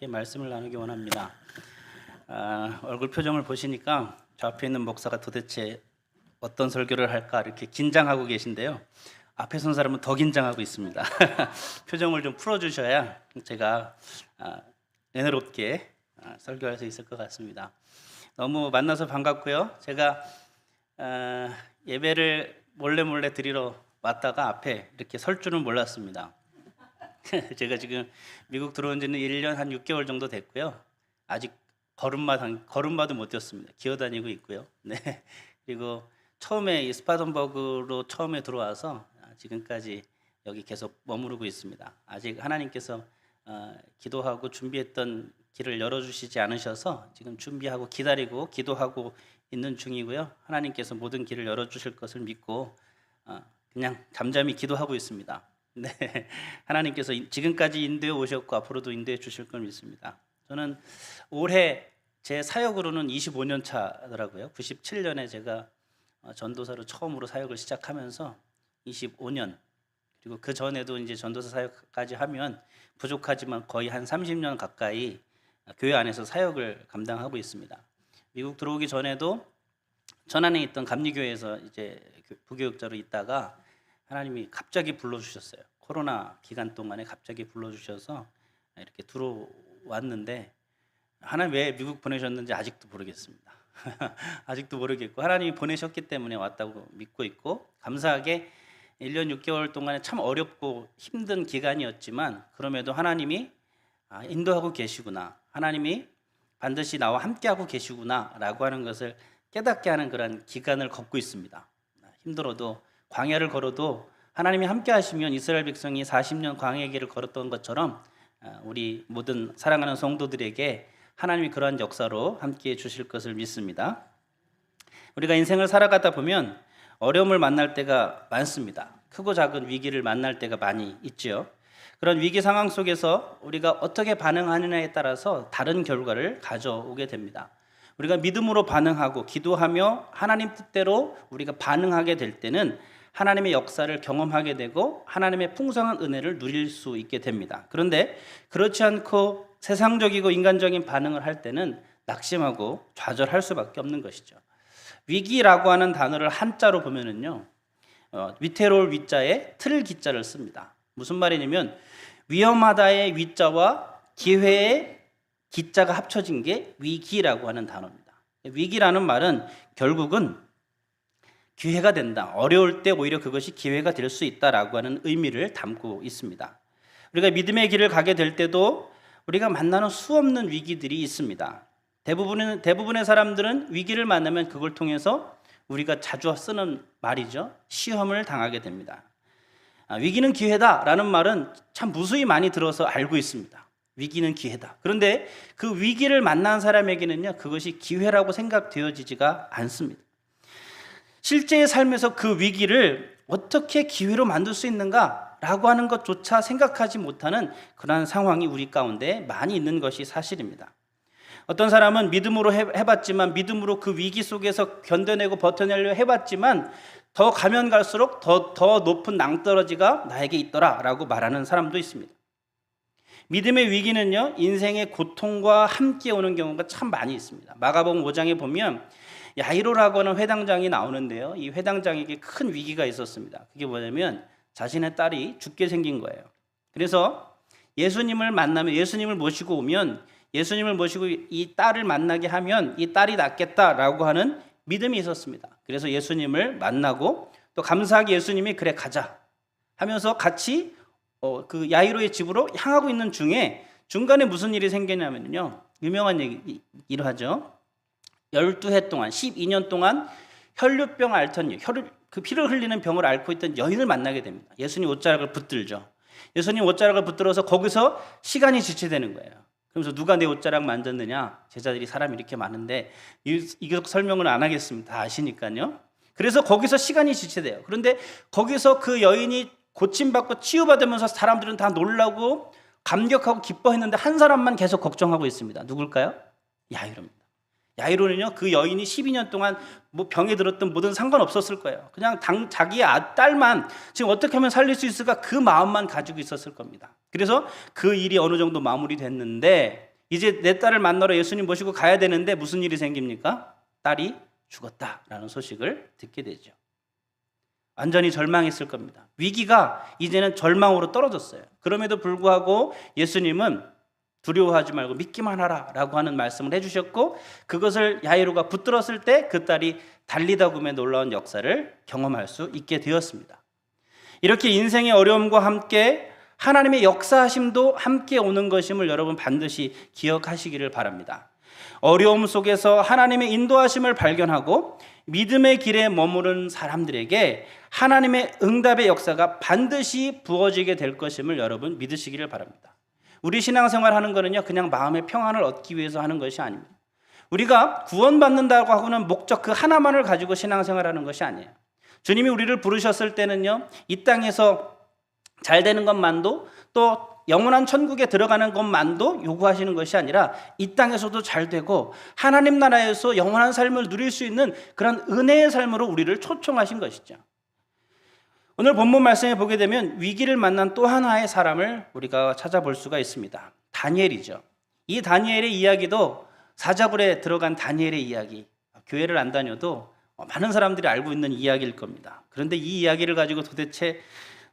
말씀을 나누기 원합니다. 얼굴 표정을 보시니까 저 앞에 있는 목사가 도대체 어떤 설교를 할까 이렇게 긴장하고 계신데요. 앞에 선 사람은 더 긴장하고 있습니다. 표정을 좀 풀어주셔야 제가 은혜롭게 설교할 수 있을 것 같습니다. 너무 만나서 반갑고요. 제가 예배를 몰래 드리러 왔다가 앞에 이렇게 설 줄은 몰랐습니다. 제가 지금 미국 들어온 지는 1년 한 6개월 정도 됐고요. 아직 걸음마도 못 뛰었습니다. 기어다니고 있고요. 네. 그리고 처음에 이 스파던버그로 처음에 들어와서 지금까지 여기 계속 머무르고 있습니다. 아직 하나님께서 기도하고 준비했던 길을 열어주시지 않으셔서 지금 준비하고 기다리고 기도하고 있는 중이고요. 하나님께서 모든 길을 열어주실 것을 믿고 그냥 잠잠히 기도하고 있습니다. 네, 하나님께서 지금까지 인도해 오셨고 앞으로도 인도해 주실 걸 믿습니다. 저는 올해 제 사역으로는 25년 차더라고요. 97년에 제가 전도사로 처음으로 사역을 시작하면서 25년, 그리고 그 전에도 이제 전도사 사역까지 하면 부족하지만 거의 한 30년 가까이 교회 안에서 사역을 감당하고 있습니다. 미국 들어오기 전에도 전안에 있던 감리교회에서 이제 부교육자로 있다가 하나님이 갑자기 불러주셨어요. 코로나 기간 동안에 갑자기 불러주셔서 이렇게 들어왔는데 하나님 왜 미국 보내셨는지 아직도 모르겠습니다. 아직도 모르겠고 하나님이 보내셨기 때문에 왔다고 믿고 있고, 감사하게 1년 6개월 동안에 참 어렵고 힘든 기간이었지만 그럼에도 하나님이 인도하고 계시구나, 하나님이 반드시 나와 함께하고 계시구나 라고 하는 것을 깨닫게 하는 그런 기간을 걷고 있습니다. 힘들어도, 광야를 걸어도 하나님이 함께 하시면 이스라엘 백성이 40년 광야의 길을 걸었던 것처럼 우리 모든 사랑하는 성도들에게 하나님이 그러한 역사로 함께 해 주실 것을 믿습니다. 우리가 인생을 살아가다 보면 어려움을 만날 때가 많습니다. 크고 작은 위기를 만날 때가 많이 있죠. 그런 위기 상황 속에서 우리가 어떻게 반응하느냐에 따라서 다른 결과를 가져오게 됩니다. 우리가 믿음으로 반응하고 기도하며 하나님 뜻대로 우리가 반응하게 될 때는 하나님의 역사를 경험하게 되고 하나님의 풍성한 은혜를 누릴 수 있게 됩니다. 그런데 그렇지 않고 세상적이고 인간적인 반응을 할 때는 낙심하고 좌절할 수밖에 없는 것이죠. 위기라고 하는 단어를 한자로 보면은요, 위태로울 위자에 틀 기자를 씁니다. 무슨 말이냐면 위험하다의 위자와 기회의 기자가 합쳐진 게 위기라고 하는 단어입니다. 위기라는 말은 결국은 기회가 된다, 어려울 때 오히려 그것이 기회가 될 수 있다라고 하는 의미를 담고 있습니다. 우리가 믿음의 길을 가게 될 때도 우리가 만나는 수없는 위기들이 있습니다. 대부분의 사람들은 위기를 만나면 그걸 통해서 우리가 자주 쓰는 말이죠, 시험을 당하게 됩니다. 위기는 기회다라는 말은 참 무수히 많이 들어서 알고 있습니다. 위기는 기회다. 그런데 그 위기를 만난 사람에게는요, 그것이 기회라고 생각되어지지가 않습니다. 실제의 삶에서 그 위기를 어떻게 기회로 만들 수 있는가라고 하는 것조차 생각하지 못하는 그러한 상황이 우리 가운데 많이 있는 것이 사실입니다. 어떤 사람은 믿음으로 해봤지만, 믿음으로 그 위기 속에서 견뎌내고 버텨내려 해봤지만 더 가면 갈수록 더 높은 낭떠러지가 나에게 있더라라고 말하는 사람도 있습니다. 믿음의 위기는요, 인생의 고통과 함께 오는 경우가 참 많이 있습니다. 마가복음 5장에 보면 야이로라고 하는 회당장이 나오는데요, 이 회당장에게 큰 위기가 있었습니다. 그게 뭐냐면 자신의 딸이 죽게 생긴 거예요. 그래서 예수님을 만나면, 예수님을 모시고 오면, 예수님을 모시고 이 딸을 만나게 하면 이 딸이 낫겠다라고 하는 믿음이 있었습니다. 그래서 예수님을 만나고 또 감사하게 예수님이 그래 가자 하면서 같이 그 야이로의 집으로 향하고 있는 중간에 무슨 일이 생기냐면요, 유명한 얘기를 하죠. 12해 동안, 12년 동안 혈류병 앓던, 그 피를 흘리는 병을 앓고 있던 여인을 만나게 됩니다. 예수님 옷자락을 붙들죠. 예수님 옷자락을 붙들어서 거기서 시간이 지체되는 거예요. 그러면서 누가 내 옷자락 만졌느냐? 제자들이 사람이 이렇게 많은데 이거 설명을 안 하겠습니다. 다 아시니까요. 그래서 거기서 시간이 지체돼요. 그런데 거기서 그 여인이 고침받고 치유받으면서 사람들은 다 놀라고 감격하고 기뻐했는데 한 사람만 계속 걱정하고 있습니다. 누굴까요? 야이로입니다. 야이로는요, 그 여인이 12년 동안 뭐 병에 들었던 뭐든 상관없었을 거예요. 그냥 자기의 딸만 지금 어떻게 하면 살릴 수 있을까, 그 마음만 가지고 있었을 겁니다. 그래서 그 일이 어느 정도 마무리됐는데 이제 내 딸을 만나러 예수님 모시고 가야 되는데 무슨 일이 생깁니까? 딸이 죽었다라는 소식을 듣게 되죠. 완전히 절망했을 겁니다. 위기가 이제는 절망으로 떨어졌어요. 그럼에도 불구하고 예수님은 두려워하지 말고 믿기만 하라 라고 하는 말씀을 해주셨고, 그것을 야이로가 붙들었을 때 그 딸이 달리다 굼의 놀라운 역사를 경험할 수 있게 되었습니다. 이렇게 인생의 어려움과 함께 하나님의 역사하심도 함께 오는 것임을 여러분 반드시 기억하시기를 바랍니다. 어려움 속에서 하나님의 인도하심을 발견하고 믿음의 길에 머무른 사람들에게 하나님의 응답의 역사가 반드시 부어지게 될 것임을 여러분 믿으시기를 바랍니다. 우리 신앙생활 하는 거는요, 그냥 마음의 평안을 얻기 위해서 하는 것이 아닙니다. 우리가 구원받는다고 하고는 목적 그 하나만을 가지고 신앙생활하는 것이 아니에요. 주님이 우리를 부르셨을 때는요, 이 땅에서 잘 되는 것만도, 또 영원한 천국에 들어가는 것만도 요구하시는 것이 아니라 이 땅에서도 잘 되고 하나님 나라에서 영원한 삶을 누릴 수 있는 그런 은혜의 삶으로 우리를 초청하신 것이죠. 오늘 본문 말씀에 보게 되면 위기를 만난 또 하나의 사람을 우리가 찾아볼 수가 있습니다. 다니엘이죠. 이 다니엘의 이야기도 사자굴에 들어간 다니엘의 이야기, 교회를 안 다녀도 많은 사람들이 알고 있는 이야기일 겁니다. 그런데 이 이야기를 가지고 도대체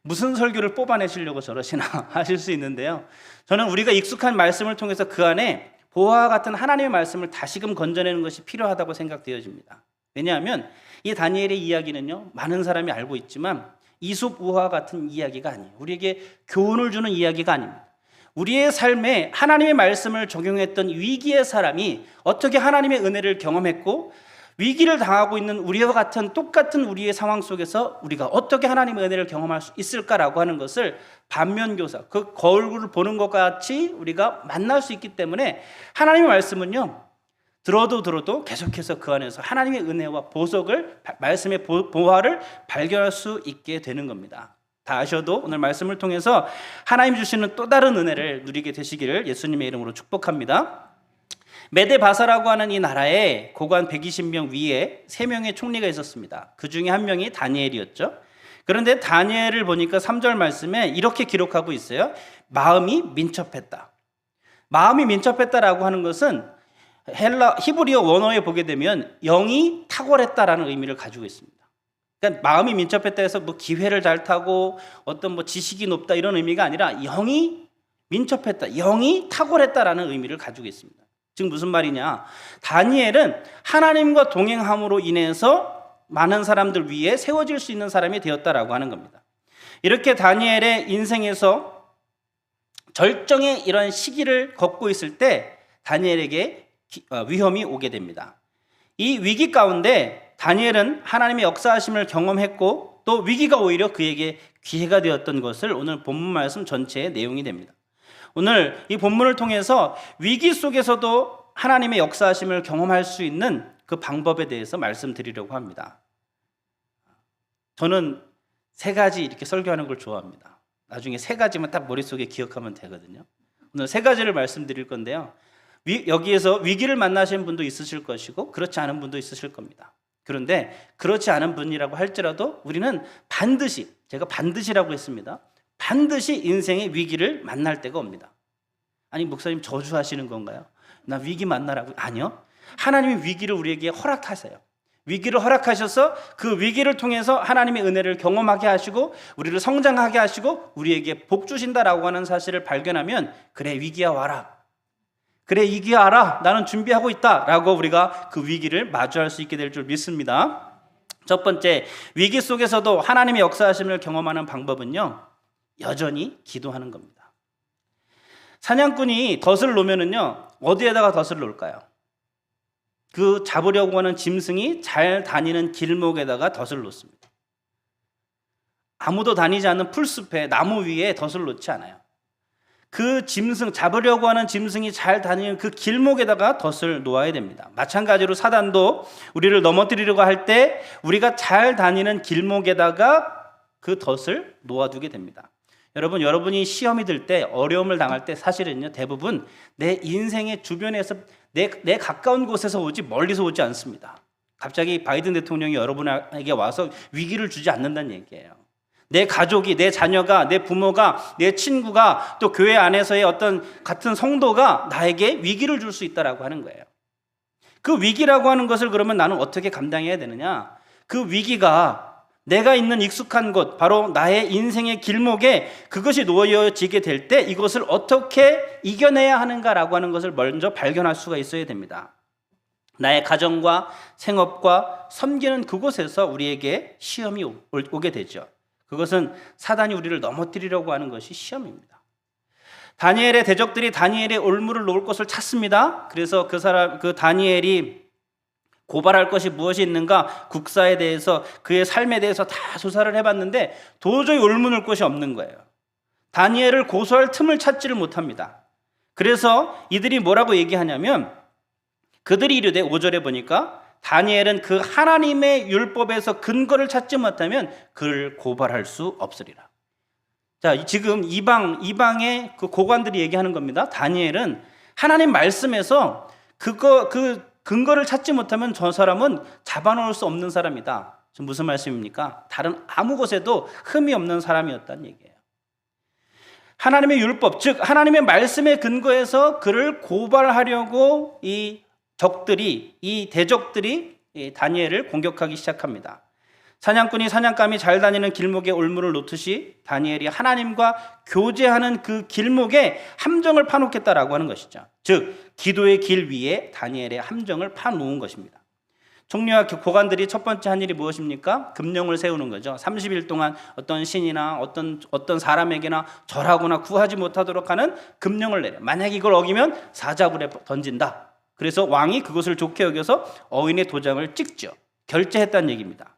무슨 설교를 뽑아내시려고 저러시나 하실 수 있는데요, 저는 우리가 익숙한 말씀을 통해서 그 안에 보화와 같은 하나님의 말씀을 다시금 건져내는 것이 필요하다고 생각되어집니다. 왜냐하면 이 다니엘의 이야기는요, 많은 사람이 알고 있지만 이솝 우화와 같은 이야기가 아니에요. 우리에게 교훈을 주는 이야기가 아닙니다. 우리의 삶에 하나님의 말씀을 적용했던 위기의 사람이 어떻게 하나님의 은혜를 경험했고, 위기를 당하고 있는 우리와 같은 똑같은 우리의 상황 속에서 우리가 어떻게 하나님의 은혜를 경험할 수 있을까라고 하는 것을 반면교사, 그 거울을 보는 것 같이 우리가 만날 수 있기 때문에 하나님의 말씀은요, 들어도 계속해서 그 안에서 하나님의 은혜와 보석을, 말씀의 보화를 발견할 수 있게 되는 겁니다. 다 아셔도 오늘 말씀을 통해서 하나님 주시는 또 다른 은혜를 누리게 되시기를 예수님의 이름으로 축복합니다. 메데바사라고 하는 이 나라에 고관 120명 위에 3명의 총리가 있었습니다. 그 중에 한 명이 다니엘이었죠. 그런데 다니엘을 보니까 3절 말씀에 이렇게 기록하고 있어요. 마음이 민첩했다. 마음이 민첩했다라고 하는 것은 히브리어 원어에 보게 되면 영이 탁월했다라는 의미를 가지고 있습니다. 그러니까 마음이 민첩했다 해서 뭐 기회를 잘 타고 어떤 뭐 지식이 높다 이런 의미가 아니라 영이 민첩했다, 영이 탁월했다라는 의미를 가지고 있습니다. 즉 무슨 말이냐, 다니엘은 하나님과 동행함으로 인해서 많은 사람들 위에 세워질 수 있는 사람이 되었다라고 하는 겁니다. 이렇게 다니엘의 인생에서 절정의 이런 시기를 걷고 있을 때 다니엘에게 위험이 오게 됩니다. 이 위기 가운데 다니엘은 하나님의 역사하심을 경험했고, 또 위기가 오히려 그에게 기회가 되었던 것을 오늘 본문 말씀 전체의 내용이 됩니다. 오늘 이 본문을 통해서 위기 속에서도 하나님의 역사하심을 경험할 수 있는 그 방법에 대해서 말씀드리려고 합니다. 저는 3가지 이렇게 설교하는 걸 좋아합니다. 나중에 3가지만 딱 머릿속에 기억하면 되거든요. 오늘 3가지를 말씀드릴 건데요, 여기에서 위기를 만나신 분도 있으실 것이고 그렇지 않은 분도 있으실 겁니다. 그런데 그렇지 않은 분이라고 할지라도 우리는 반드시, 제가 반드시라고 했습니다, 반드시 인생의 위기를 만날 때가 옵니다. 아니 목사님 저주하시는 건가요? 나 위기 만나라고? 아니요. 하나님이 위기를 우리에게 허락하세요. 위기를 허락하셔서 그 위기를 통해서 하나님의 은혜를 경험하게 하시고 우리를 성장하게 하시고 우리에게 복 주신다라고 하는 사실을 발견하면, 그래 위기야 와라, 그래 위기야 와라, 나는 준비하고 있다 라고 우리가 그 위기를 마주할 수 있게 될 줄 믿습니다. 첫 번째, 위기 속에서도 하나님의 역사하심을 경험하는 방법은요, 여전히 기도하는 겁니다. 사냥꾼이 덫을 놓으면은요, 어디에다가 덫을 놓을까요? 그 잡으려고 하는 짐승이 잘 다니는 길목에다가 덫을 놓습니다. 아무도 다니지 않는 풀숲에 나무 위에 덫을 놓지 않아요. 그 짐승, 잡으려고 하는 짐승이 잘 다니는 그 길목에다가 덫을 놓아야 됩니다. 마찬가지로 사단도 우리를 넘어뜨리려고 할 때 우리가 잘 다니는 길목에다가 그 덫을 놓아두게 됩니다. 여러분이 시험이 들 때, 어려움을 당할 때 사실은요, 대부분 내 인생의 주변에서 내 가까운 곳에서 오지 멀리서 오지 않습니다. 갑자기 바이든 대통령이 여러분에게 와서 위기를 주지 않는다는 얘기예요. 내 가족이, 내 자녀가, 내 부모가, 내 친구가, 또 교회 안에서의 어떤 같은 성도가 나에게 위기를 줄 수 있다라고 하는 거예요. 그 위기라고 하는 것을 그러면 나는 어떻게 감당해야 되느냐? 그 위기가 내가 있는 익숙한 곳, 바로 나의 인생의 길목에 그것이 놓여지게 될 때 이것을 어떻게 이겨내야 하는가라고 하는 것을 먼저 발견할 수가 있어야 됩니다. 나의 가정과 생업과 섬기는 그곳에서 우리에게 시험이 오게 되죠. 그것은 사단이 우리를 넘어뜨리려고 하는 것이 시험입니다. 다니엘의 대적들이 다니엘의 올무를 놓을 것을 찾습니다. 그래서 그 다니엘이 고발할 것이 무엇이 있는가, 국사에 대해서, 그의 삶에 대해서 다 조사를 해봤는데 도저히 올무놓을 것이 없는 거예요. 다니엘을 고소할 틈을 찾지를 못합니다. 그래서 이들이 뭐라고 얘기하냐면, 그들이 이르되 5절에 보니까 다니엘은 그 하나님의 율법에서 근거를 찾지 못하면 그를 고발할 수 없으리라. 자, 지금 이방의 그 고관들이 얘기하는 겁니다. 다니엘은 하나님 말씀에서 그 근거를 찾지 못하면 저 사람은 잡아놓을 수 없는 사람이다. 지금 무슨 말씀입니까? 다른 아무 곳에도 흠이 없는 사람이었다는 얘기예요. 하나님의 율법, 즉 하나님의 말씀에 근거해서 그를 고발하려고 이 대적들이 다니엘을 공격하기 시작합니다. 사냥꾼이 사냥감이 잘 다니는 길목에 올무를 놓듯이 다니엘이 하나님과 교제하는 그 길목에 함정을 파놓겠다라고 하는 것이죠. 즉 기도의 길 위에 다니엘의 함정을 파놓은 것입니다. 총리와 고관들이 첫 번째 한 일이 무엇입니까? 금령을 세우는 거죠. 30일 동안 어떤 신이나 어떤 사람에게나 절하거나 구하지 못하도록 하는 금령을 내려. 만약 이걸 어기면 사자굴에 던진다. 그래서 왕이 그것을 좋게 여겨서 어인의 도장을 찍죠. 결제했다는 얘기입니다.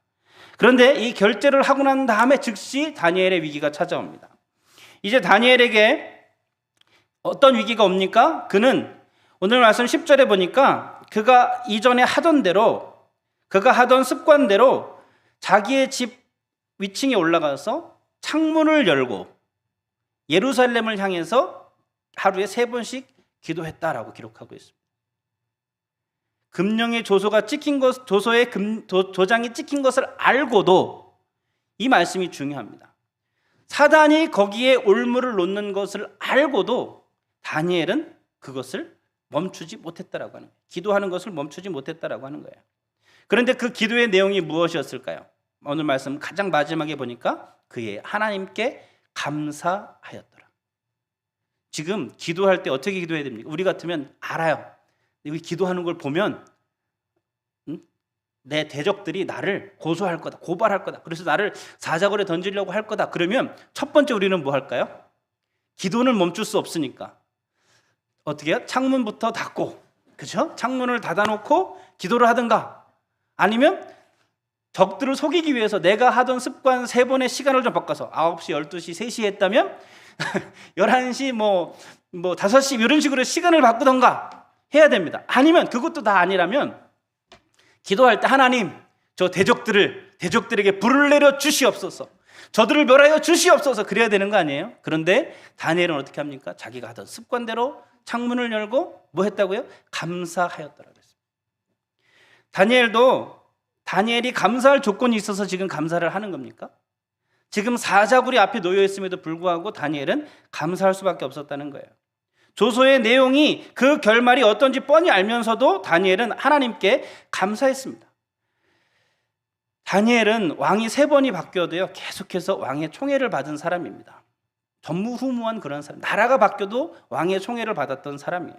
그런데 이 결제를 하고 난 다음에 즉시 다니엘의 위기가 찾아옵니다. 이제 다니엘에게 어떤 위기가 옵니까? 그는 오늘 말씀 10절에 보니까 그가 이전에 하던 대로, 그가 하던 습관대로 자기의 집 위층에 올라가서 창문을 열고 예루살렘을 향해서 하루에 3번씩 기도했다라고 기록하고 있습니다. 금령의 조소가 찍힌 것, 조소의 도장이 찍힌 것을 알고도 이 말씀이 중요합니다. 사단이 거기에 올무를 놓는 것을 알고도 다니엘은 그것을 멈추지 못했다라고 하는 거예요. 기도하는 것을 멈추지 못했다라고 하는 거예요. 그런데 그 기도의 내용이 무엇이었을까요? 오늘 말씀 가장 마지막에 보니까 그의 하나님께 감사하였더라. 지금 기도할 때 어떻게 기도해야 됩니까? 우리 같으면 알아요. 여기 기도하는 걸 보면 내 대적들이 나를 고소할 거다, 고발할 거다. 그래서 나를 사자굴에 던지려고 할 거다. 그러면 첫 번째 우리는 뭐 할까요? 기도는 멈출 수 없으니까 어떻게 해요? 창문부터 닫고, 그렇죠? 창문을 닫아놓고 기도를 하든가, 아니면 적들을 속이기 위해서 내가 하던 습관 3번의 시간을 좀 바꿔서 9시, 12시, 3시 했다면 11시, 5시 이런 식으로 시간을 바꾸던가 해야 됩니다. 아니면 그것도 다 아니라면 기도할 때 하나님, 저 대적들에게 불을 내려 주시옵소서, 저들을 멸하여 주시옵소서, 그래야 되는 거 아니에요? 그런데 다니엘은 어떻게 합니까? 자기가 하던 습관대로 창문을 열고 뭐 했다고요? 감사하였더라 그랬습니다. 다니엘이 감사할 조건이 있어서 지금 감사를 하는 겁니까? 지금 사자굴이 앞에 놓여 있음에도 불구하고 다니엘은 감사할 수밖에 없었다는 거예요. 조서의 내용이 그 결말이 어떤지 뻔히 알면서도 다니엘은 하나님께 감사했습니다. 다니엘은 왕이 3번이 바뀌어도요, 계속해서 왕의 총애를 받은 사람입니다. 전무후무한 그런 사람, 나라가 바뀌어도 왕의 총애를 받았던 사람이에요.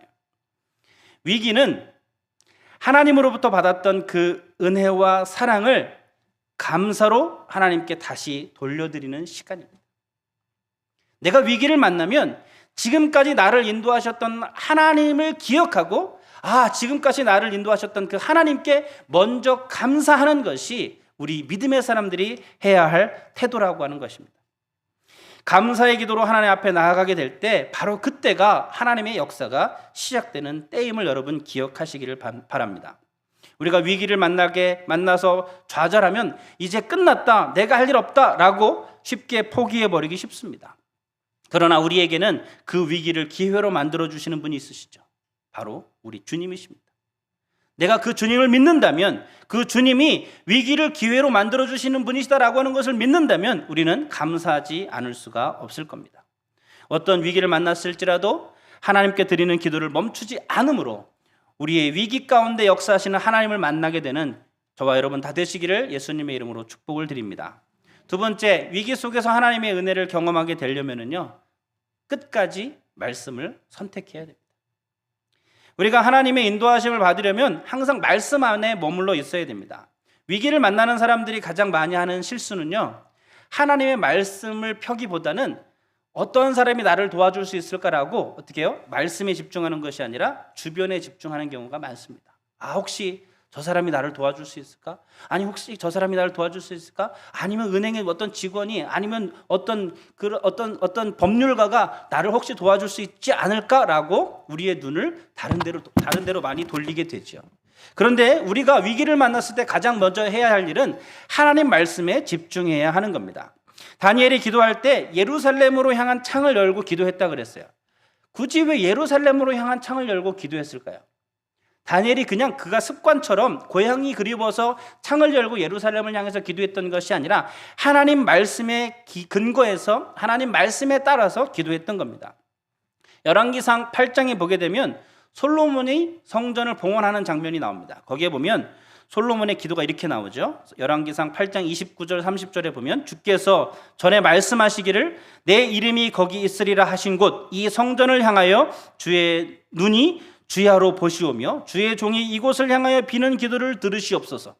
위기는 하나님으로부터 받았던 그 은혜와 사랑을 감사로 하나님께 다시 돌려드리는 시간입니다. 내가 위기를 만나면 지금까지 나를 인도하셨던 하나님을 기억하고, 지금까지 나를 인도하셨던 그 하나님께 먼저 감사하는 것이 우리 믿음의 사람들이 해야 할 태도라고 하는 것입니다. 감사의 기도로 하나님 앞에 나아가게 될 때 바로 그때가 하나님의 역사가 시작되는 때임을 여러분 기억하시기를 바랍니다. 우리가 위기를 만나서 좌절하면 이제 끝났다, 내가 할 일 없다 라고 쉽게 포기해버리기 쉽습니다. 그러나 우리에게는 그 위기를 기회로 만들어주시는 분이 있으시죠. 바로 우리 주님이십니다. 내가 그 주님을 믿는다면, 그 주님이 위기를 기회로 만들어주시는 분이시다라고 하는 것을 믿는다면 우리는 감사하지 않을 수가 없을 겁니다. 어떤 위기를 만났을지라도 하나님께 드리는 기도를 멈추지 않으므로 우리의 위기 가운데 역사하시는 하나님을 만나게 되는 저와 여러분 다 되시기를 예수님의 이름으로 축복을 드립니다. 두 번째, 위기 속에서 하나님의 은혜를 경험하게 되려면요, 끝까지 말씀을 선택해야 됩니다. 우리가 하나님의 인도하심을 받으려면 항상 말씀 안에 머물러 있어야 됩니다. 위기를 만나는 사람들이 가장 많이 하는 실수는요, 하나님의 말씀을 펴기보다는 어떤 사람이 나를 도와줄 수 있을까라고 어떻게 해요? 말씀에 집중하는 것이 아니라 주변에 집중하는 경우가 많습니다. 혹시 저 사람이 나를 도와줄 수 있을까? 아니 혹시 저 사람이 나를 도와줄 수 있을까? 아니면 은행의 어떤 직원이, 아니면 어떤 법률가가 나를 혹시 도와줄 수 있지 않을까라고 우리의 눈을 다른 데로 많이 돌리게 되죠. 그런데 우리가 위기를 만났을 때 가장 먼저 해야 할 일은 하나님 말씀에 집중해야 하는 겁니다. 다니엘이 기도할 때 예루살렘으로 향한 창을 열고 기도했다 그랬어요. 굳이 왜 예루살렘으로 향한 창을 열고 기도했을까요? 다니엘이 그냥 그가 습관처럼 고향이 그리워서 창을 열고 예루살렘을 향해서 기도했던 것이 아니라 하나님 말씀에 근거해서 하나님 말씀에 따라서 기도했던 겁니다. 열왕기상 8장에 보게 되면 솔로몬이 성전을 봉헌하는 장면이 나옵니다. 거기에 보면 솔로몬의 기도가 이렇게 나오죠. 열왕기상 8장 29절 30절에 보면 주께서 전에 말씀하시기를 내 이름이 거기 있으리라 하신 곳 이 성전을 향하여 주의 눈이 주야로 보시오며 주의 종이 이곳을 향하여 비는 기도를 들으시옵소서.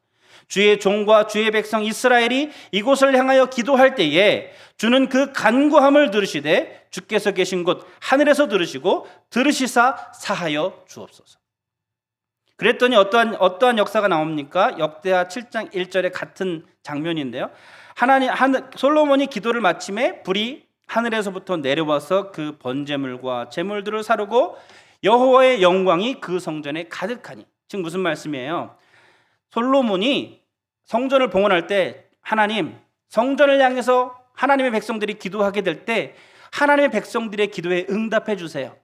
주의 종과 주의 백성 이스라엘이 이곳을 향하여 기도할 때에 주는 그 간구함을 들으시되 주께서 계신 곳 하늘에서 들으시고 들으시사 사하여 주옵소서. 그랬더니 어떠한 역사가 나옵니까? 역대하 7장 1절의 같은 장면인데요. 솔로몬이 기도를 마침에 불이 하늘에서부터 내려와서 그 번제물과 제물들을 사르고 여호와의 영광이 그 성전에 가득하니. 지금 무슨 말씀이에요? 솔로몬이 성전을 봉헌할 때 하나님, 성전을 향해서 하나님의 백성들이 기도하게 될 때 하나님의 백성들의 기도에 응답해 주세요.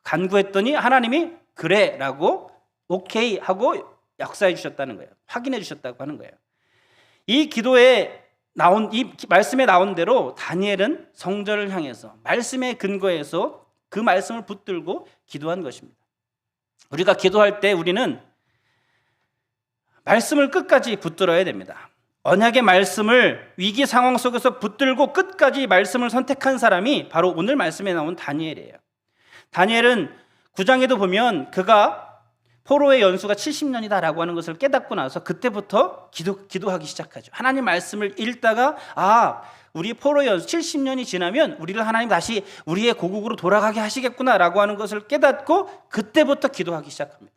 간구했더니 하나님이 그래 라고 오케이 하고 역사해 주셨다는 거예요. 확인해 주셨다고 하는 거예요. 이 말씀에 나온 대로 다니엘은 성전을 향해서 말씀에 근거해서 그 말씀을 붙들고 기도한 것입니다. 우리가 기도할 때 우리는 말씀을 끝까지 붙들어야 됩니다. 언약의 말씀을 위기 상황 속에서 붙들고 끝까지 말씀을 선택한 사람이 바로 오늘 말씀에 나온 다니엘이에요. 다니엘은 9장에도 보면 그가 포로의 연수가 70년이다라고 하는 것을 깨닫고 나서 그때부터 기도하기 시작하죠. 하나님 말씀을 읽다가 우리 포로의 연수 70년이 지나면 우리를 하나님 다시 우리의 고국으로 돌아가게 하시겠구나라고 하는 것을 깨닫고 그때부터 기도하기 시작합니다.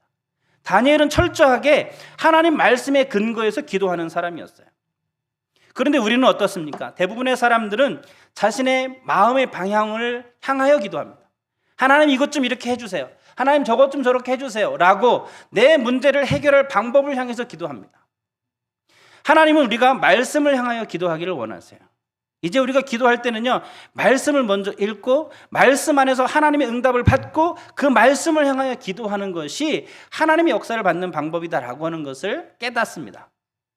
다니엘은 철저하게 하나님 말씀에 근거해서 기도하는 사람이었어요. 그런데 우리는 어떻습니까? 대부분의 사람들은 자신의 마음의 방향을 향하여 기도합니다. 하나님 이것 좀 이렇게 해주세요. 하나님 저것 좀 저렇게 해주세요 라고 내 문제를 해결할 방법을 향해서 기도합니다. 하나님은 우리가 말씀을 향하여 기도하기를 원하세요. 이제 우리가 기도할 때는요, 말씀을 먼저 읽고 말씀 안에서 하나님의 응답을 받고 그 말씀을 향하여 기도하는 것이 하나님의 역사를 받는 방법이다라고 하는 것을 깨닫습니다.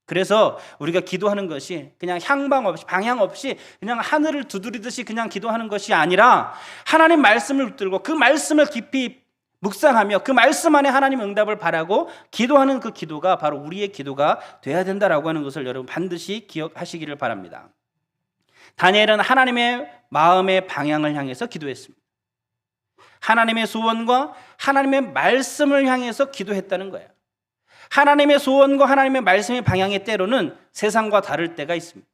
그래서 우리가 기도하는 것이 그냥 향방 없이, 방향 없이 그냥 하늘을 두드리듯이 그냥 기도하는 것이 아니라 하나님 말씀을 붙들고 그 말씀을 깊이 묵상하며 그 말씀 안에 하나님 응답을 바라고 기도하는 그 기도가 바로 우리의 기도가 돼야 된다라고 하는 것을 여러분 반드시 기억하시기를 바랍니다. 다니엘은 하나님의 마음의 방향을 향해서 기도했습니다. 하나님의 소원과 하나님의 말씀을 향해서 기도했다는 거예요. 하나님의 소원과 하나님의 말씀의 방향의 때로는 세상과 다를 때가 있습니다.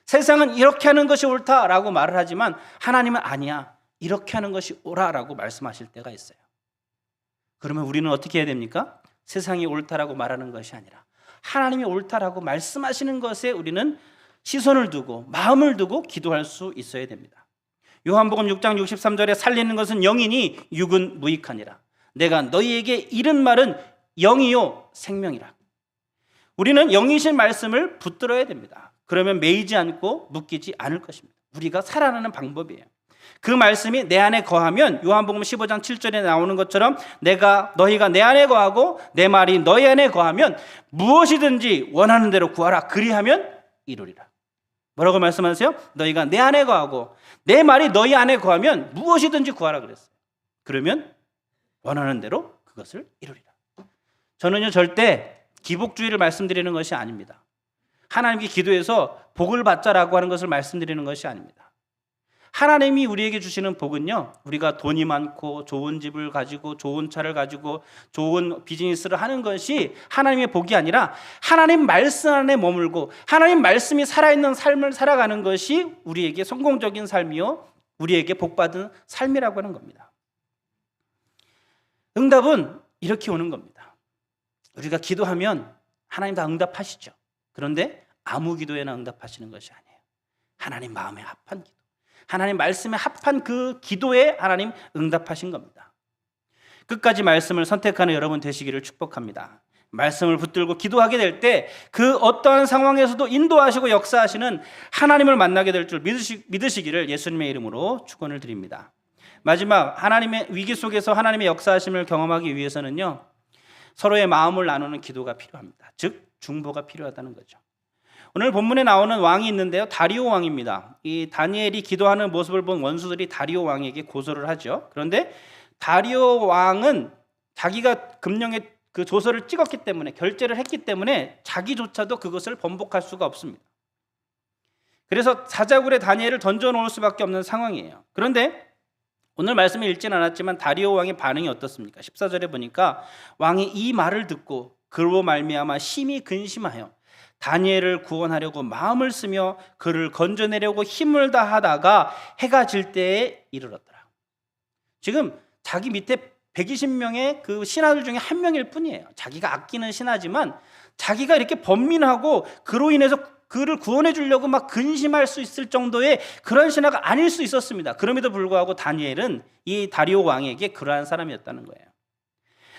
세상은 이렇게 하는 것이 옳다라고 말을 하지만 하나님은 아니야, 이렇게 하는 것이 옳아라고 말씀하실 때가 있어요. 그러면 우리는 어떻게 해야 됩니까? 세상이 옳다라고 말하는 것이 아니라 하나님이 옳다라고 말씀하시는 것에 우리는 시선을 두고 마음을 두고 기도할 수 있어야 됩니다. 요한복음 6장 63절에 살리는 것은 영이니 육은 무익하니라. 내가 너희에게 이른 말은 영이요 생명이라. 우리는 영이신 말씀을 붙들어야 됩니다. 그러면 매이지 않고 묶이지 않을 것입니다. 우리가 살아나는 방법이에요. 그 말씀이 내 안에 거하면 요한복음 15장 7절에 나오는 것처럼 너희가 내 안에 거하고 내 말이 너희 안에 거하면 무엇이든지 원하는 대로 구하라. 그리하면 이루리라. 뭐라고 말씀하세요? 너희가 내 안에 거하고 내 말이 너희 안에 거하면 무엇이든지 구하라 그랬어요. 그러면 원하는 대로 그것을 이루리라. 저는요 절대 기복주의를 말씀드리는 것이 아닙니다. 하나님께 기도해서 복을 받자라고 하는 것을 말씀드리는 것이 아닙니다. 하나님이 우리에게 주시는 복은요, 우리가 돈이 많고 좋은 집을 가지고 좋은 차를 가지고 좋은 비즈니스를 하는 것이 하나님의 복이 아니라 하나님 말씀 안에 머물고 하나님 말씀이 살아있는 삶을 살아가는 것이 우리에게 성공적인 삶이요 우리에게 복받은 삶이라고 하는 겁니다. 응답은 이렇게 오는 겁니다. 우리가 기도하면 하나님 다 응답하시죠. 그런데 아무 기도에나 응답하시는 것이 아니에요. 하나님 마음에 합한 기도, 하나님 말씀에 합한 그 기도에 하나님 응답하신 겁니다. 끝까지 말씀을 선택하는 여러분 되시기를 축복합니다. 말씀을 붙들고 기도하게 될 때 그 어떠한 상황에서도 인도하시고 역사하시는 하나님을 만나게 될 줄 믿으시기를 예수님의 이름으로 축원을 드립니다. 마지막, 하나님의 위기 속에서 하나님의 역사하심을 경험하기 위해서는요, 서로의 마음을 나누는 기도가 필요합니다. 즉 중보가 필요하다는 거죠. 오늘 본문에 나오는 왕이 있는데요, 다리오 왕입니다. 이 다니엘이 기도하는 모습을 본 원수들이 다리오 왕에게 고소를 하죠. 그런데 다리오 왕은 자기가 금령의 그 조서를 찍었기 때문에, 결제를 했기 때문에 자기조차도 그것을 번복할 수가 없습니다. 그래서 사자굴에 다니엘을 던져놓을 수밖에 없는 상황이에요. 그런데 오늘 말씀에 읽지는 않았지만 다리오 왕의 반응이 어떻습니까? 14절에 보니까 왕이 이 말을 듣고 그로 말미암아 심히 근심하여 다니엘을 구원하려고 마음을 쓰며 그를 건져내려고 힘을 다하다가 해가 질 때에 이르렀더라. 지금 자기 밑에 120명의 그 신하들 중에 한 명일 뿐이에요. 자기가 아끼는 신하지만 자기가 이렇게 번민하고 그로 인해서 그를 구원해 주려고 막 근심할 수 있을 정도의 그런 신하가 아닐 수 있었습니다. 그럼에도 불구하고 다니엘은 이 다리오 왕에게 그러한 사람이었다는 거예요.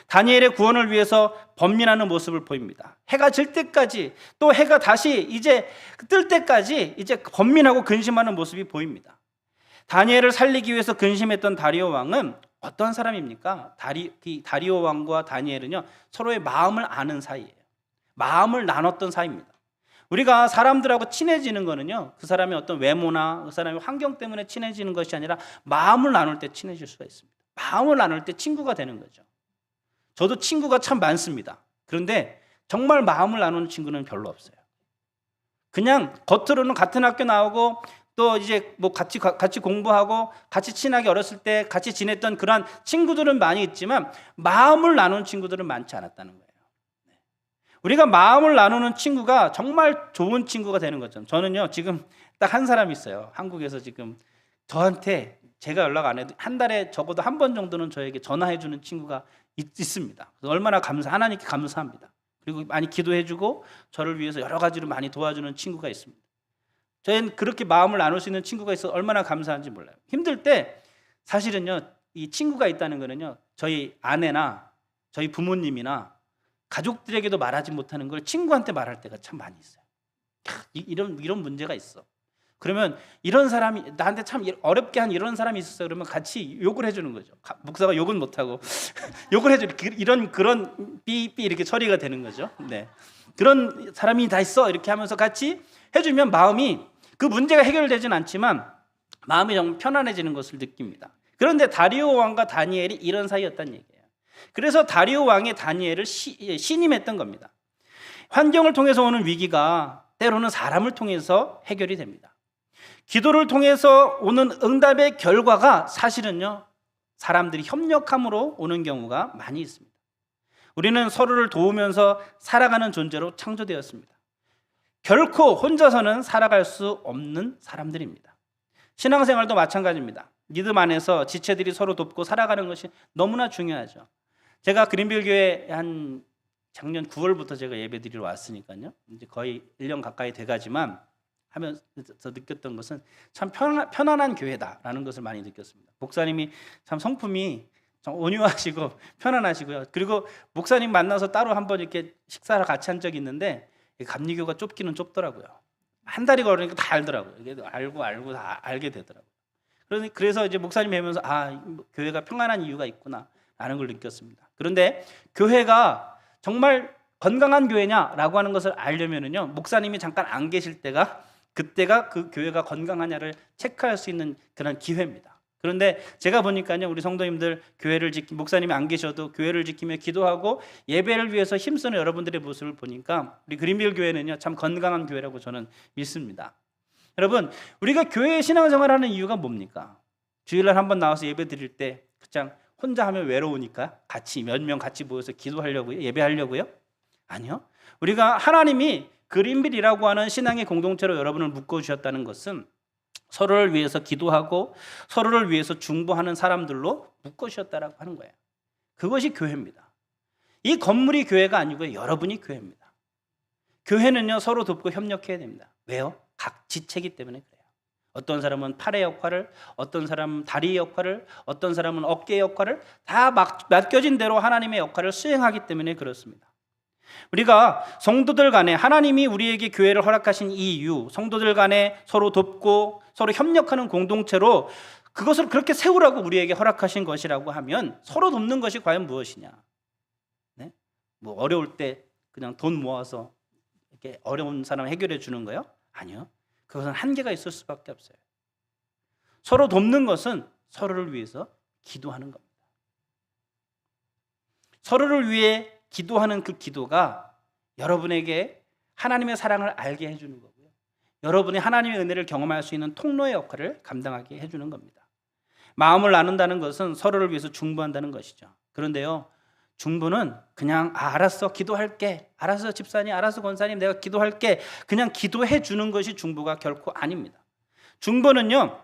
다니엘의 구원을 위해서 번민하는 모습을 보입니다. 해가 질 때까지, 또 해가 다시 이제 뜰 때까지 이제 번민하고 근심하는 모습이 보입니다. 다니엘을 살리기 위해서 근심했던 다리오 왕은 어떤 사람입니까? 다리오 왕과 다니엘은요, 서로의 마음을 아는 사이예요. 마음을 나눴던 사이입니다. 우리가 사람들하고 친해지는 거는요, 그 사람의 어떤 외모나 그 사람의 환경 때문에 친해지는 것이 아니라 마음을 나눌 때 친해질 수가 있습니다. 마음을 나눌 때 친구가 되는 거죠. 저도 친구가 참 많습니다. 그런데 정말 마음을 나누는 친구는 별로 없어요. 그냥 겉으로는 같은 학교 나오고 또 이제 뭐 같이 공부하고 같이 친하게 어렸을 때 같이 지냈던 그런 친구들은 많이 있지만 마음을 나누는 친구들은 많지 않았다는 거예요. 우리가 마음을 나누는 친구가 정말 좋은 친구가 되는 거죠. 저는요, 지금 딱 한 사람이 있어요. 한국에서 지금 저한테 제가 연락 안 해도 한 달에 적어도 한 번 정도는 저에게 전화해 주는 친구가 있습니다. 얼마나 하나님께 감사합니다. 그리고 많이 기도해주고 저를 위해서 여러 가지로 많이 도와주는 친구가 있습니다. 저희는 그렇게 마음을 나눌 수 있는 친구가 있어서 얼마나 감사한지 몰라요. 힘들 때 사실은요, 이 친구가 있다는 거는요, 저희 아내나 저희 부모님이나 가족들에게도 말하지 못하는 걸 친구한테 말할 때가 참 많이 있어요. 이런 문제가 있어. 그러면 이런 사람이 나한테 참 어렵게 한 이런 사람이 있었어. 그러면 같이 욕을 해주는 거죠. 목사가 욕은 못하고 욕을 해주는 그런 삐삐 이렇게 처리가 되는 거죠. 네, 그런 사람이 다 있어 이렇게 하면서 같이 해주면 마음이, 그 문제가 해결되진 않지만 마음이 정말 편안해지는 것을 느낍니다. 그런데 다리오 왕과 다니엘이 이런 사이였다는 얘기예요. 그래서 다리오 왕의 다니엘을 신임했던 겁니다. 환경을 통해서 오는 위기가 때로는 사람을 통해서 해결이 됩니다. 기도를 통해서 오는 응답의 결과가 사실은요, 사람들이 협력함으로 오는 경우가 많이 있습니다. 우리는 서로를 도우면서 살아가는 존재로 창조되었습니다. 결코 혼자서는 살아갈 수 없는 사람들입니다. 신앙생활도 마찬가지입니다. 믿음 안에서 지체들이 서로 돕고 살아가는 것이 너무나 중요하죠. 제가 그린빌 교회 한 작년 9월부터 제가 예배드리러 왔으니까요, 이제 거의 1년 가까이 돼가지만 하면서 느꼈던 것은 참 편안한 교회다라는 것을 많이 느꼈습니다. 목사님이 참 성품이 좀 온유하시고 편안하시고요. 그리고 목사님 만나서 따로 한번 이렇게 식사를 같이 한 적이 있는데 감리교가 좁기는 좁더라고요. 한 달이 걸으니까 다 알더라고요. 이게 알고 다 알게 되더라고요. 그래서 이제 목사님 뵈면서 교회가 평안한 이유가 있구나 라는 걸 느꼈습니다. 그런데 교회가 정말 건강한 교회냐라고 하는 것을 알려면은요, 목사님이 잠깐 안 계실 때가 그때가 그 교회가 건강하냐를 체크할 수 있는 그런 기회입니다. 그런데 제가 보니까요, 우리 성도님들 목사님이 안 계셔도 교회를 지키며 기도하고 예배를 위해서 힘쓰는 여러분들의 모습을 보니까 우리 그린빌 교회는요, 참 건강한 교회라고 저는 믿습니다. 여러분, 우리가 교회에 신앙생활하는 이유가 뭡니까? 주일날 한번 나와서 예배 드릴 때 그냥 혼자 하면 외로우니까 같이 몇 명 같이 모여서 기도하려고요? 예배하려고요? 아니요. 우리가 하나님이 그린빌이라고 하는 신앙의 공동체로 여러분을 묶어주셨다는 것은 서로를 위해서 기도하고 서로를 위해서 중보하는 사람들로 묶어주셨다라고 하는 거예요. 그것이 교회입니다. 이 건물이 교회가 아니고요, 여러분이 교회입니다. 교회는요, 서로 돕고 협력해야 됩니다. 왜요? 각 지체이기 때문에 그래요. 어떤 사람은 팔의 역할을, 어떤 사람은 다리의 역할을, 어떤 사람은 어깨의 역할을 다 맡겨진 대로 하나님의 역할을 수행하기 때문에 그렇습니다. 우리가 성도들 간에 하나님이 우리에게 교회를 허락하신 이유, 성도들 간에 서로 돕고 서로 협력하는 공동체로 그것을 그렇게 세우라고 우리에게 허락하신 것이라고 하면 서로 돕는 것이 과연 무엇이냐? 네? 뭐 어려울 때 그냥 돈 모아서 이렇게 어려운 사람 해결해 주는 거요? 아니요. 그것은 한계가 있을 수밖에 없어요. 서로 돕는 것은 서로를 위해서 기도하는 겁니다. 서로를 위해 기도하는 그 기도가 여러분에게 하나님의 사랑을 알게 해주는 거고요, 여러분이 하나님의 은혜를 경험할 수 있는 통로의 역할을 감당하게 해주는 겁니다. 마음을 나눈다는 것은 서로를 위해서 중보한다는 것이죠. 그런데요, 중보는 그냥 알았어, 기도할게, 알았어 집사님, 알았어 권사님, 내가 기도할게, 그냥 기도해 주는 것이 중보가 결코 아닙니다. 중보는요,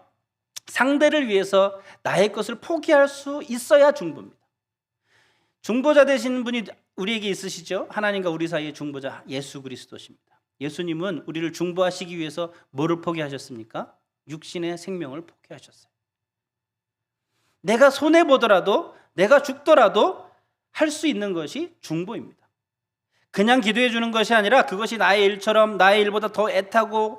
상대를 위해서 나의 것을 포기할 수 있어야 중보입니다. 중보자 되시는 분이 우리에게 있으시죠? 하나님과 우리 사이의 중보자 예수 그리스도십니다. 예수님은 우리를 중보하시기 위해서 뭐를 포기하셨습니까? 육신의 생명을 포기하셨어요. 내가 손해보더라도, 내가 죽더라도 할 수 있는 것이 중보입니다. 그냥 기도해 주는 것이 아니라 그것이 나의 일처럼 나의 일보다 더 애타고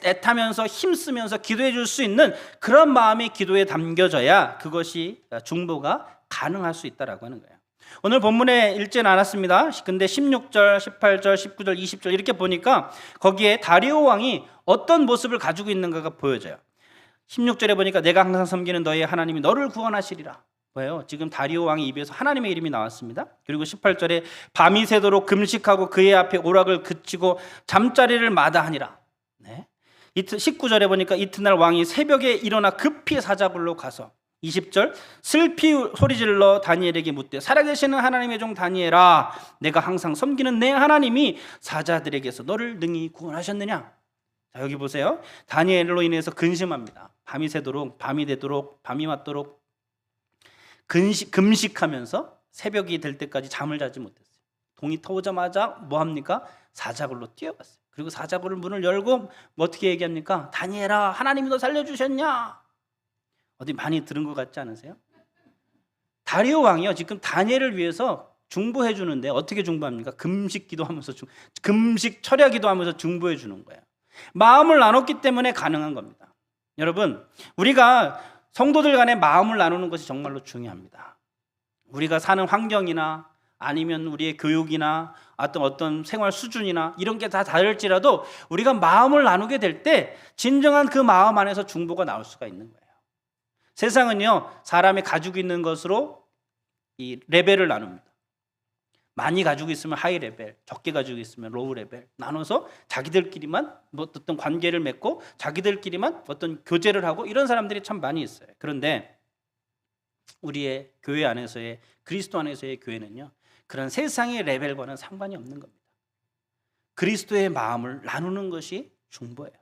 애타면서 힘쓰면서 기도해 줄 수 있는 그런 마음이 기도에 담겨져야 그것이 중보가 가능할 수 있다라고 하는 거예요. 오늘 본문에 읽지는 않았습니다. 근데 16절, 18절, 19절, 20절 이렇게 보니까 거기에 다리오 왕이 어떤 모습을 가지고 있는가가 보여져요. 16절에 보니까 내가 항상 섬기는 너의 하나님이 너를 구원하시리라. 뭐예요? 지금 다리오 왕의 입에서 하나님의 이름이 나왔습니다. 그리고 18절에 밤이 새도록 금식하고 그의 앞에 오락을 그치고 잠자리를 마다하니라. 네. 19절에 보니까 이튿날 왕이 새벽에 일어나 급히 사자굴로 가서 20절 슬피 소리질러 다니엘에게 묻되 살아계시는 하나님의 종 다니엘아, 내가 항상 섬기는 내 하나님이 사자들에게서 너를 능히 구원하셨느냐? 자, 여기 보세요. 다니엘로 인해서 근심합니다. 밤이 새도록, 밤이 되도록, 밤이 맞도록 금식하면서 새벽이 될 때까지 잠을 자지 못했어요. 동이 터오자마자 뭐 합니까? 사자굴로 뛰어갔어요. 그리고 사자굴 문을 열고 뭐 어떻게 얘기합니까? 다니엘아, 하나님이 너 살려주셨냐? 어디 많이 들은 것 같지 않으세요? 다리오 왕이요, 지금 다니엘을 위해서 중보해 주는데 어떻게 중보합니까? 금식 기도하면서 금식 철야 기도하면서 중보해 주는 거예요. 마음을 나눴기 때문에 가능한 겁니다. 여러분, 우리가 성도들 간에 마음을 나누는 것이 정말로 중요합니다. 우리가 사는 환경이나 아니면 우리의 교육이나 어떤 생활 수준이나 이런 게 다 다를지라도 우리가 마음을 나누게 될 때 진정한 그 마음 안에서 중보가 나올 수가 있는 거예요. 세상은요, 사람이 가지고 있는 것으로 이 레벨을 나눕니다. 많이 가지고 있으면 하이 레벨, 적게 가지고 있으면 로우 레벨 나눠서 자기들끼리만 뭐 어떤 관계를 맺고 자기들끼리만 어떤 교제를 하고 이런 사람들이 참 많이 있어요. 그런데 우리의 교회 안에서의 그리스도 안에서의 교회는요, 그런 세상의 레벨과는 상관이 없는 겁니다. 그리스도의 마음을 나누는 것이 중보예요.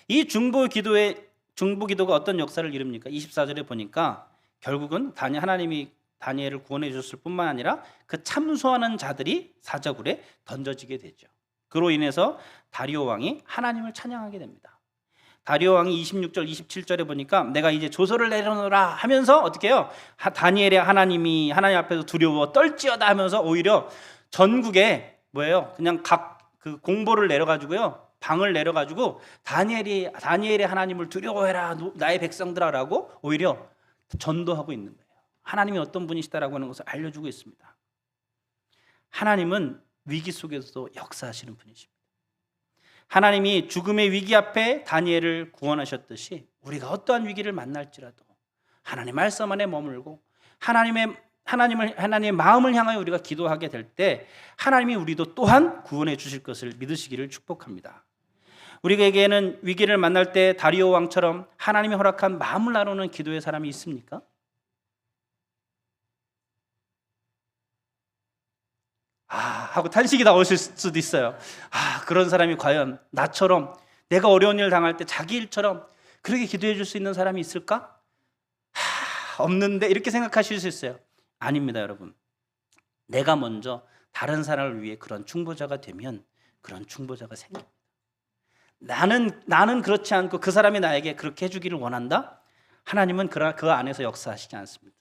이 중보 기도가 어떤 역사를 이룹니까? 24절에 보니까 결국은 하나님이 다니엘을 구원해 주셨을 뿐만 아니라 그 참소하는 자들이 사자굴에 던져지게 되죠. 그로 인해서 다리오 왕이 하나님을 찬양하게 됩니다. 다리오 왕이 26절, 27절에 보니까 내가 이제 조서를 내려놓으라 하면서 어떻게 해요? 다니엘의 하나님이 하나님 앞에서 두려워 떨지어다 하면서 오히려 전국에 뭐예요? 그냥 각 그 공보를 내려가지고요, 방을 내려가지고 다니엘의 하나님을 두려워해라 나의 백성들아라고 오히려 전도하고 있는 거예요. 하나님이 어떤 분이시다라고 하는 것을 알려주고 있습니다. 하나님은 위기 속에서도 역사하시는 분이십니다. 하나님이 죽음의 위기 앞에 다니엘을 구원하셨듯이 우리가 어떠한 위기를 만날지라도 하나님 말씀 안에 머물고 하나님의 마음을 향하여 우리가 기도하게 될 때 하나님이 우리도 또한 구원해 주실 것을 믿으시기를 축복합니다. 우리에게는 위기를 만날 때 다리오 왕처럼 하나님이 허락한 마음을 나누는 기도의 사람이 있습니까? 하고 탄식이 나오실 수도 있어요. 그런 사람이 과연 나처럼 내가 어려운 일 당할 때 자기 일처럼 그렇게 기도해 줄 수 있는 사람이 있을까? 없는데 이렇게 생각하실 수 있어요. 아닙니다, 여러분. 내가 먼저 다른 사람을 위해 그런 중보자가 되면 그런 중보자가 생깁니다. 나는 그렇지 않고 그 사람이 나에게 그렇게 해주기를 원한다? 하나님은 그 안에서 역사하시지 않습니다.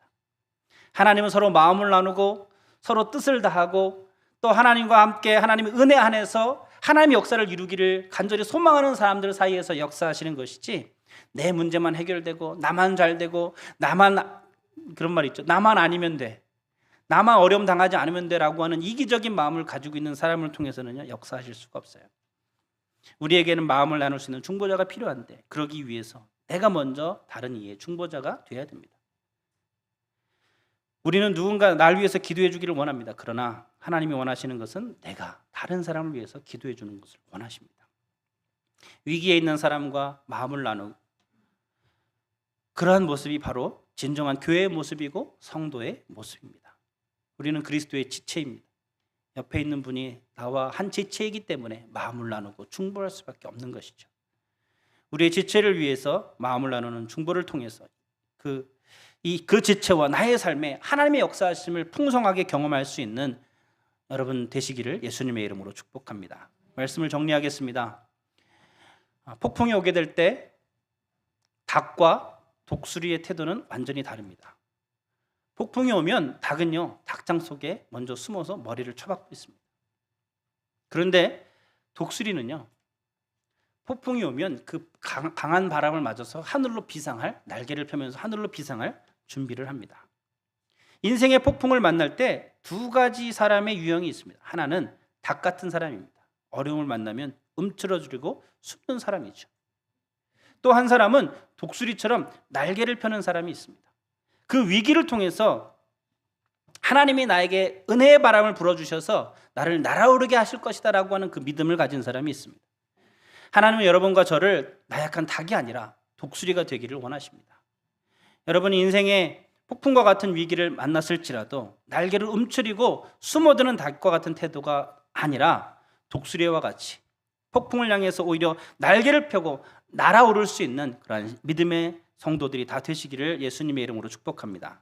하나님은 서로 마음을 나누고 서로 뜻을 다하고 또 하나님과 함께 하나님의 은혜 안에서 하나님의 역사를 이루기를 간절히 소망하는 사람들 사이에서 역사하시는 것이지, 내 문제만 해결되고 나만 잘 되고 그런 말 있죠. 나만 아니면 돼, 나만 어려움 당하지 않으면 돼라고 하는 이기적인 마음을 가지고 있는 사람을 통해서는 역사하실 수가 없어요. 우리에게는 마음을 나눌 수 있는 중보자가 필요한데 그러기 위해서 내가 먼저 다른 이의 중보자가 돼야 됩니다. 우리는 누군가 날 위해서 기도해 주기를 원합니다. 그러나 하나님이 원하시는 것은 내가 다른 사람을 위해서 기도해 주는 것을 원하십니다. 위기에 있는 사람과 마음을 나누고 그러한 모습이 바로 진정한 교회의 모습이고 성도의 모습입니다. 우리는 그리스도의 지체입니다. 옆에 있는 분이 나와 한 지체이기 때문에 마음을 나누고 중보할 수밖에 없는 것이죠. 우리의 지체를 위해서 마음을 나누는 중보를 통해서 그 지체와 나의 삶에 하나님의 역사하심을 풍성하게 경험할 수 있는 여러분 되시기를 예수님의 이름으로 축복합니다. 말씀을 정리하겠습니다. 폭풍이 오게 될 때 닭과 독수리의 태도는 완전히 다릅니다. 폭풍이 오면 닭은요, 닭장 속에 먼저 숨어서 머리를 쳐박고 있습니다. 그런데 독수리는요, 폭풍이 오면 그 강한 바람을 맞아서 날개를 펴면서 하늘로 비상할 준비를 합니다. 인생의 폭풍을 만날 때 두 가지 사람의 유형이 있습니다. 하나는 닭 같은 사람입니다. 어려움을 만나면 움츠러들고 숨는 사람이죠. 또 한 사람은 독수리처럼 날개를 펴는 사람이 있습니다. 그 위기를 통해서 하나님이 나에게 은혜의 바람을 불어주셔서 나를 날아오르게 하실 것이다 라고 하는 그 믿음을 가진 사람이 있습니다. 하나님은 여러분과 저를 나약한 닭이 아니라 독수리가 되기를 원하십니다. 여러분이 인생에 폭풍과 같은 위기를 만났을지라도 날개를 움츠리고 숨어드는 닭과 같은 태도가 아니라 독수리와 같이 폭풍을 향해서 오히려 날개를 펴고 날아오를 수 있는 그런 믿음의 성도들이 다 되시기를 예수님의 이름으로 축복합니다.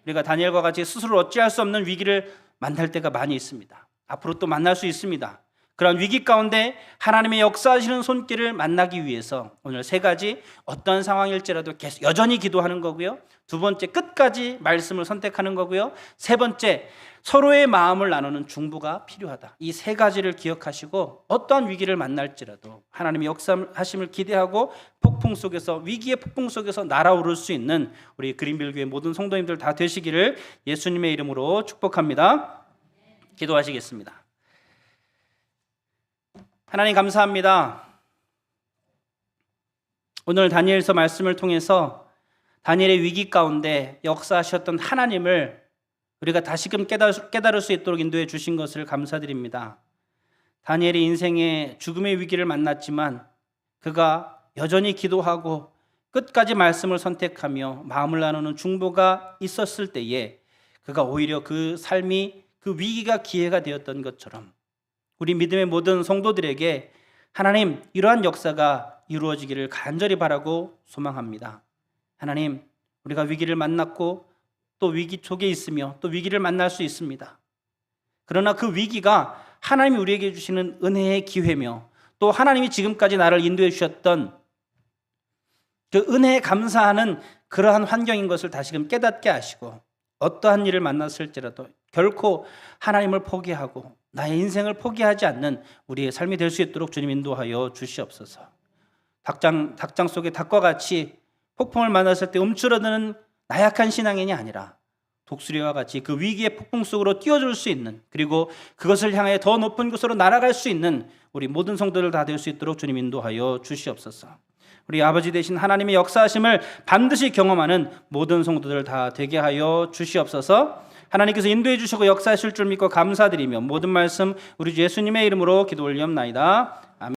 우리가 다니엘과 같이 스스로 어찌할 수 없는 위기를 만날 때가 많이 있습니다. 앞으로 또 만날 수 있습니다. 그런 위기 가운데 하나님의 역사하시는 손길을 만나기 위해서 오늘 세 가지, 어떤 상황일지라도 계속 여전히 기도하는 거고요. 두 번째, 끝까지 말씀을 선택하는 거고요. 세 번째, 서로의 마음을 나누는 중보가 필요하다. 이 세 가지를 기억하시고 어떠한 위기를 만날지라도 하나님의 역사하심을 기대하고 위기의 폭풍 속에서 날아오를 수 있는 우리 그린빌교회 모든 성도님들 다 되시기를 예수님의 이름으로 축복합니다. 기도하시겠습니다. 하나님 감사합니다. 오늘 다니엘서 말씀을 통해서 다니엘의 위기 가운데 역사하셨던 하나님을 우리가 다시금 깨달을 수 있도록 인도해 주신 것을 감사드립니다. 다니엘이 인생의 죽음의 위기를 만났지만 그가 여전히 기도하고 끝까지 말씀을 선택하며 마음을 나누는 중보가 있었을 때에 그가 오히려 그 삶이, 그 위기가 기회가 되었던 것처럼 우리 믿음의 모든 성도들에게 하나님, 이러한 역사가 이루어지기를 간절히 바라고 소망합니다. 하나님, 우리가 위기를 만났고 또 위기 속에 있으며 또 위기를 만날 수 있습니다. 그러나 그 위기가 하나님이 우리에게 주시는 은혜의 기회며 또 하나님이 지금까지 나를 인도해 주셨던 그 은혜에 감사하는 그러한 환경인 것을 다시금 깨닫게 하시고 어떠한 일을 만났을지라도 결코 하나님을 포기하고 나의 인생을 포기하지 않는 우리의 삶이 될 수 있도록 주님 인도하여 주시옵소서. 닭장 속의 닭과 같이 폭풍을 만났을 때 움츠러드는 나약한 신앙인이 아니라 독수리와 같이 그 위기의 폭풍 속으로 뛰어들 수 있는, 그리고 그것을 향해 더 높은 곳으로 날아갈 수 있는 우리 모든 성도들 다 될 수 있도록 주님 인도하여 주시옵소서. 우리 아버지 되신 하나님의 역사하심을 반드시 경험하는 모든 성도들 다 되게 하여 주시옵소서. 하나님께서 인도해 주시고 역사하실 줄 믿고 감사드리며 모든 말씀 우리 주 예수님의 이름으로 기도 올리옵나이다.